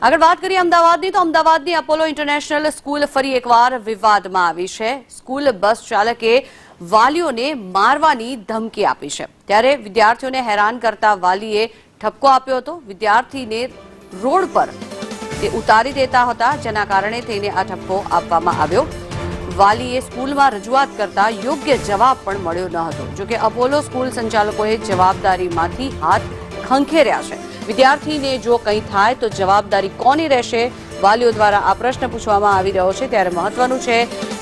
આગળ વાત કરીએ અમદાવાદની તો અમદાવાદની અપોલો ઇન્ટરનેશનલ સ્કૂલ ફરી એકવાર વિવાદમાં આવી છે। સ્કૂલ બસ ચાલકે વાલીઓને મારવાની ધમકી આપી છે, ત્યારે વિદ્યાર્થીઓને હેરાન કરતા વાલીએ ઠપકો આપ્યો હતો। વિદ્યાર્થીને રોડ પર તે ઉતારી દેતા હતા, જેના કારણે તેને આ ઠપકો આપવામાં આવ્યો। વાલીએ સ્કૂલમાં રજૂઆત કરતા યોગ્ય જવાબ પણ મળ્યો ન હતો। જોકે અપોલો સ્કૂલ સંચાલકોએ જવાબદારીમાંથી હાથ ખંખેર્યા છે। વિદ્યાર્થીને જો કંઈ થાય તો જવાબદારી કોની રહેશે? વાલીઓ દ્વારા આ પ્રશ્ન પૂછવામાં આવી રહ્યો છે। ત્યારે મહત્વનું છે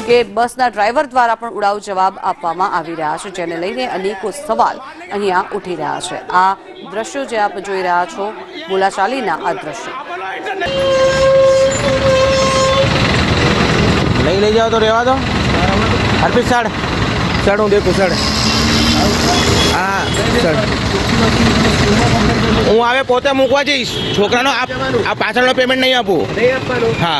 કે બસના ડ્રાઈવર દ્વારા પણ ઉડાવ જવાબ આપવામાં આવી રહ્યા છે, જેને લઈને અનેકો સવાલ અહીંયા ઉઠી રહ્યા છે। આ દ્રશ્યો જે આપ જોઈ રહ્યા છો, બોલાચાલીના આ દ્રશ્યો। नहीं ले जाओ तो रेवा दो। अर्पित सर सर हूँ देखो सर हाँ सर हूँ आवे पोते मूकवा जईश छोकरानो आप पाछळनो पेमेंट नहीं आपू हाँ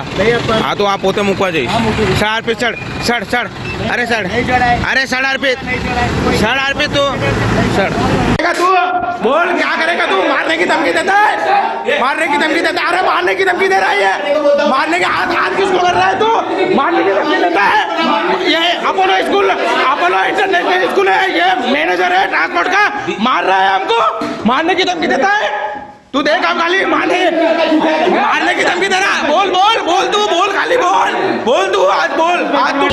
हाँ तो आप पोते मूकवा जईश सर अर्पित सर सर सर अरे सर अर्पित सर अर्पित तो सर तू बोल क्या करेगा तू? मारने की धमकी देता है, मारने की धमकी देता है। अरे मारने की धमकी दे रहा है, मारने के हाथ किसको कर रहा है तू? मारने की धमकी देता है। ये Apollo school, Apollo international school है, ये मैनेजर है ट्रांसपोर्ट का, मार रहा है हमको, मारने की धमकी देता है। तू देख हम खाली मारने की धमकी दे रहा है। बोल बोल बोल तू बोल, खाली बोल तू आज बोल आज तू।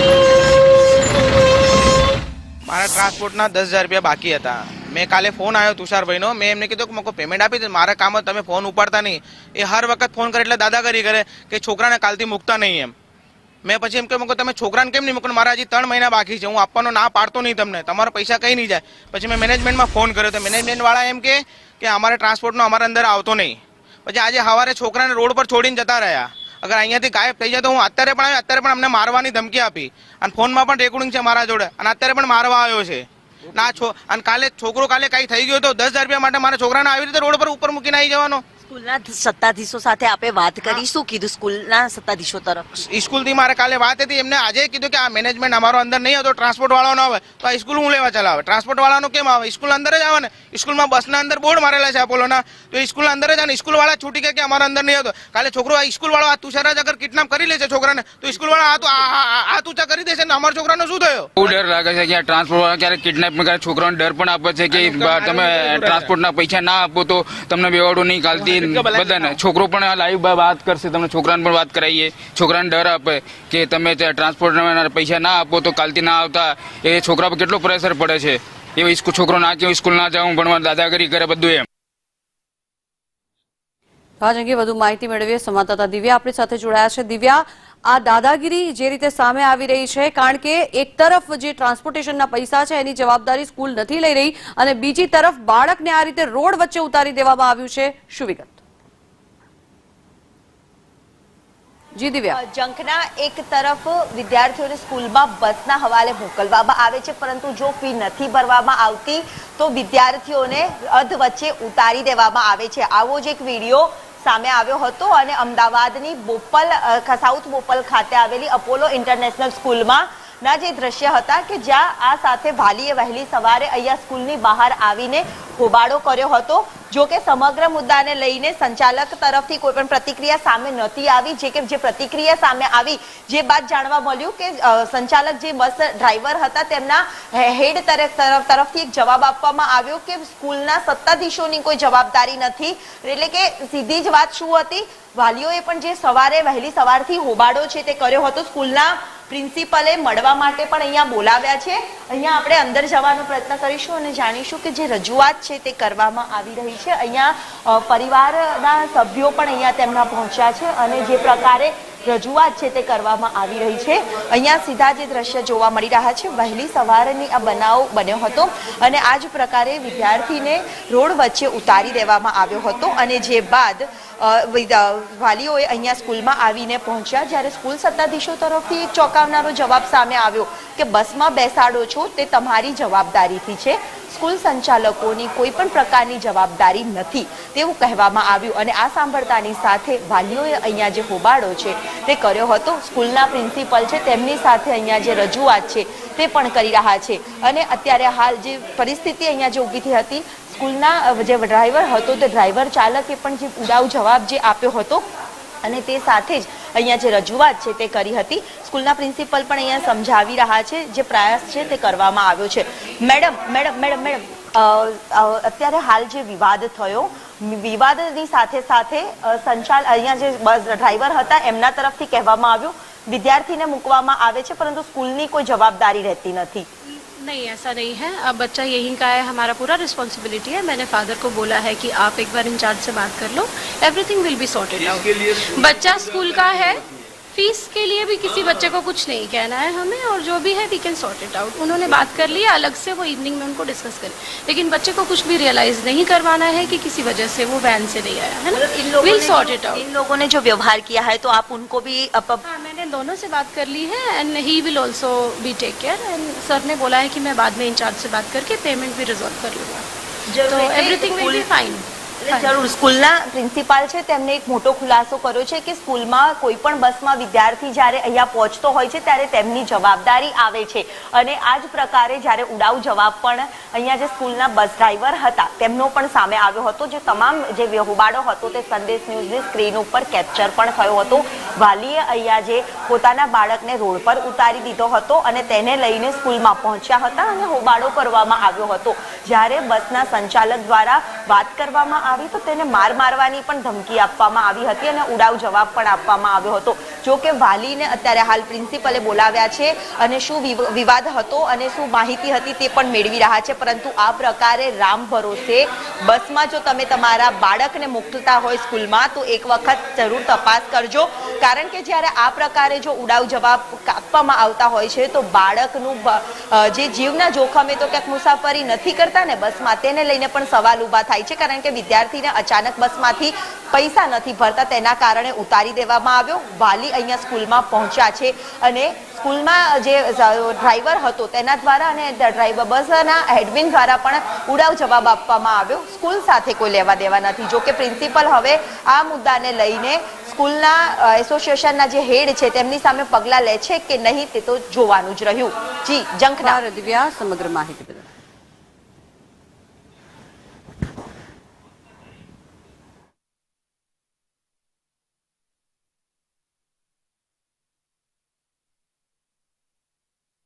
मारा ट्रांसपोर्टना 10,000 रुपया बाकी था। मैं काले फोन आयो तुषारभाईनो, मैं एमने कीधुं के मको पेमेंट आपी दे। मारा काम तमे फोन उपाड़ता नहीं। ए हर वखत फोन करे एटले दादागिरी करे के छोकराने कालथी मूकता नहीं एम। मैं पछी एम के मको तमे छोकराने केम नहीं मूको? मारा हजी 3 महीना बाकी छे, हूँ आपवानो ना पाड़तो नहीं तमने, तमारा पैसा कहीं नहीं जाए। पछी मैं मैनेजमेंट में फोन कर्यो तो मैनेजमेंट वाळा एम के अमारे ट्रांसपोर्टनो अमारा अंदर आवतो नहीं। पछी आजे सवारे छोकराने रोड पर छोड़ीने जता रह्या। अगर अहींयाथी गायब थई जाय तो हूँ अत्यारे पण अमने मारवानी धमकी आपी अने फोन में पण रेकॉर्डिंग छे मारा जोड़े अने अत्यारे पण मारवा आव्यो छे ना अने काले छोकरो काले कई थई गयो तो 10,000 रुपया माटे मारा छोकराने आवी रीते रोड पर ऊपर मूकीने आई जवानो। स्कूलना सत्ताधीशो साथे आपे बात करी, शुं कीधुं स्कूलना सत्ताधीशो तरफ? स्कूल थी मारे काले बात थी, एमने आजे कीधुं के आ मैनेजमेंट अमारो अंदर नहीं होतो, ट्रांसपोर्ट वाळो न आवे तो आ स्कूल हूँ लेवा चलावे। ट्रांसपोर्ट वाळानो केम आवे? स्कूल अंदर ज आवे ने। स्कूल में बसना अंदर बोर्ड मारेला छे अपोलोना, तो स्कूल अंदर ज आवे। स्कूल वाळा छूटी के अमारा अंदर नहीं होतो। काले छोकरो आ स्कूल वाळो आ तुषाराज अगर किडनेप करी ले छे छोकराने तो स्कूल वाळा आ तुचा करी देशे ने अमारा छोकरानो शुं थयो? બહુ ડર લાગે છે કે ટ્રાન્સપોર્ટ વાળા ક્યારેક કિડનેપ કરે, છોકરાઓને ડર પણ આપે છે કે તમે ટ્રાન્સપોર્ટના પૈસા ના આપો તો તમને બેવાડો નહીં કાલથી બધાને। છોકરો પણ લાઈવ વાત કરશે, તમને છોકરાને પણ વાત કરાવીએ, છોકરાને ડર આપે કે તમે ટ્રાન્સપોર્ટના પૈસા ના આપો તો કાલથી ના આવતા। એ છોકરા પર કેટલો પ્રેશર પડે છે, એ છોકરો ના કે સ્કૂલ ના જાઉં ભણવા, દાદાગીરી કરે બધું એમ। આ અંગે વધુ માહિતી મેળવીએ, સંવાદદાતા દિવ્યા આપણી સાથે જોડાયા છે। દિવ્યા, આ દાદાગીરી જે રીતે સામે આવી રહી છે, કારણ કે એક તરફ જે ટ્રાન્સપોર્ટેશનના પૈસા છે એની જવાબદારી સ્કૂલ નથી લઈ રહી અને બીજી તરફ બાળકને આ રીતે રોડ વચ્ચે ઉતારી દેવામાં આવ્યું છે, શું વિગત? જી દિવ્યા। જંખના એક तरफ વિદ્યાર્થીઓને સ્કૂલમાં બસના હવાલે મોકલવામાં આવે છે, પરંતુ જો ફી નથી ભરવામાં આવતી તો વિદ્યાર્થીઓને અધ વચ્ચે ઉતારી દેવામાં આવે છે। આવો જ એક વિડીયો સામે આવ્યો હતો અને અમદાવાદની બોપલ સાઉથ બોપલ ખાતે આવેલી અપોલો ઇન્ટરનેશનલ સ્કૂલમાં ના જે દ્રશ્ય હતા કે જ્યાં આ સાથે વાલીએ વહેલી સવારે અહીંયા સ્કૂલની બહાર આવીને હોબાળો કર્યો હતો। જો કે સમગ્ર મુદ્દાને લઈને સંચાલક તરફથી કોઈ પણ પ્રતિક્રિયા સામે નથી આવી। જે પ્રતિક્રિયા સામે આવી જે બાદ જાણવા મળ્યું કે સંચાલક જે બસ ડ્રાઈવર હતા તેમના હેડ તરફથી એક જવાબ આપવામાં આવ્યો કે સ્કૂલના સત્તાધીશોની કોઈ જવાબદારી નથી। એટલે કે સીધી જ વાત શું હતી, વાલીઓએ પણ જે સવારે વહેલી સવારથી હોબાળો છે તે કર્યો હતો, સ્કૂલના પ્રિન્સિપલે મળવા માટે પણ અહીંયા બોલાવ્યા છે। અહીંયા આપણે અંદર જવાનો પ્રયત્ન કરીશું અને જાણીશું કે જે રજૂઆત છે તે કરવામાં આવી રહી છે। અહીંયા પરિવારના સભ્યો પણ અહીંયા તેમના પહોંચ્યા છે અને જે પ્રકારે રજૂઆત છે તે કરવામાં આવી રહી છે। અહીંયા सीधा જે દ્રશ્ય જોવા મળી રહ્યા છે, વહેલી સવારની આ બનાવ બન્યો હતો અને આ જ પ્રકારે વિદ્યાર્થીને રોડ વચ્ચે ઉતારી દેવામાં આવ્યો હતો અને જે બાદ વાલીઓએ અહીંયા સ્કૂલમાં આવીને પહોંચ્યા। જ્યારે સ્કૂલ સત્તાધીશો તરફથી એક ચોંકાવનારો જવાબ સામે આવ્યો કે બસમાં બેસાડો છો તે તમારી જવાબદારીથી છે, સ્કૂલ સંચાલકોની કોઈ પણ પ્રકારની જવાબદારી નથી તેવું કહેવામાં આવ્યું અને આ સાંભળતાની સાથે વાલીઓએ અહીંયા જે હોબાળો છે તે કર્યો હતો। સ્કૂલના પ્રિન્સિપલ છે તેમની સાથે અહીંયા જે રજૂઆત છે તે પણ કરી રહ્યા છે અને અત્યારે હાલ જે પરિસ્થિતિ અહીંયા જે ઊભી થઈ હતી, સ્કૂલના જે ડ્રાઈવર હતો તે ડ્રાઈવર ચાલકે પણ જે ઉડાવ જવાબ જે આપ્યો હતો અને તે સાથે જ અહીંયા જે રજૂઆત છે તે કરી હતી. સ્કૂલના પ્રિન્સિપલ પણ અહીંયા સમજાવી રહ્યા છે જે પ્રયાસ છે તે કરવામાં આવ્યો છે. મેડમ અત્યારે હાલ જે વિવાદ થયો, વિવાદની સાથે સાથે અહીંયા જે બસ ડ્રાઈવર હતા એમના તરફથી કહેવામાં આવ્યું વિદ્યાર્થીને મૂકવામાં આવે છે પરંતુ સ્કૂલની કોઈ જવાબદારી રહેતી નથી. नहीं, ऐसा नहीं है. अब बच्चा यहीं का है, हमारा पूरा रिस्पॉन्सिबिलिटी है. मैंने फादर को बोला है कि आप एक बार इंचार्ज से बात कर लो, everything will be sorted out. बच्चा स्कूल का है, फीस के लिए भी किसी बच्चे को कुछ नहीं कहना है हमें, और जो भी है we can sort it out. उन्होंने बात कर ली अलग से, वो इवनिंग में उनको डिस्कस करें, लेकिन बच्चे को कुछ भी रियलाइज नहीं करवाना है कि किसी वजह से वो वैन से नहीं आया है ना. Will sort it out. इन लोगों ने जो व्यवहार किया है तो आप उनको भी हाँ, मैंने दोनों से बात कर ली है and he will also be take care. And sir ने बोला है कि मैं बाद में इंचार्ज से बात करके पेमेंट भी रिजॉल्व कर लूँगा, तो एवरीथिंग विल बी फाइन. જરૂર. સ્કૂલના પ્રિન્સિપાલ છે તેમને એક મોટો ખુલાસો કર્યો છે કે સ્કૂલમાં કોઈ પણ બસમાં વિદ્યાર્થી જ્યારે અહીંયા પહોંચતો હોય છે ત્યારે તેમની જવાબદારી આવે છે અને આ જ પ્રકારે જ્યારે ઉડાવ જવાબ પણ અહીંયા જે સ્કૂલના બસ ડ્રાઈવર હતા તેમનો પણ સામે આવ્યો હતો. જે તમામ જે હોબાળો હતો તે સંદેશ ન્યૂઝની સ્ક્રીન ઉપર કેપ્ચર પણ થયો હતો. વાલીએ અહીંયા જે પોતાના બાળકને રોડ પર ઉતારી દીધો હતો અને તેને લઈને સ્કૂલમાં પહોંચ્યા હતા અને હોબાળો કરવામાં આવ્યો હતો. જ્યારે બસના સંચાલક દ્વારા વાત કરવામાં આવી તો તેને મારવાની પણ ધમકી આપવામાં આવી હતી અને ઉડાવ જવાબ પણ આપવામાં આવ્યો હતો. જો કે વાલીને અત્યારે હાલ પ્રિન્સિપલે બોલાવ્યા છે અને શું વિવાદ હતો અને શું માહિતી હતી તે પણ મેળવી રહ્યા છે. પરંતુ આ પ્રકારે રામ ભરોસે બસમાં જો તમે તમારા બાળકને મોકલતા હોય સ્કૂલમાં તો એક વખત જરૂર તપાસ કરજો, કારણ કે જ્યારે આ પ્રકારે જો ઉડાવ જવાબ આપવામાં આવતા હોય છે તો બાળકનું જે જીવના જોખમે તો ક્યાંક મુસાફરી નથી કરતા ને બસમાં, તેને લઈને પણ સવાલ ઊભા થાય છે. કારણ કે વિદ્યાર્થીને અચાનક બસમાંથી પૈસા નથી ભરતા તેના કારણે ઉતારી દેવામાં આવ્યો. વાલી અહીંયા સ્કૂલમાં પહોંચ્યા છે અને સ્કૂલમાં જે ડ્રાઈવર હતો તેના દ્વારા અને ડ્રાઈવર બસના એડમિન દ્વારા પણ ઉડાવ જવાબ આપવામાં આવ્યો. સ્કૂલ સાથે કોઈ લેવા દેવા નથી. જો કે પ્રિન્સિપલ હવે આ મુદ્દાને લઈને સ્કૂલના એસોસિએશનના જે હેડ છે તેમની સામે પગલાં લે છે કે નહીં તે તો જોવાનું જ રહ્યું. જી જંખના દિવ્યા સમગ્ર માહિતી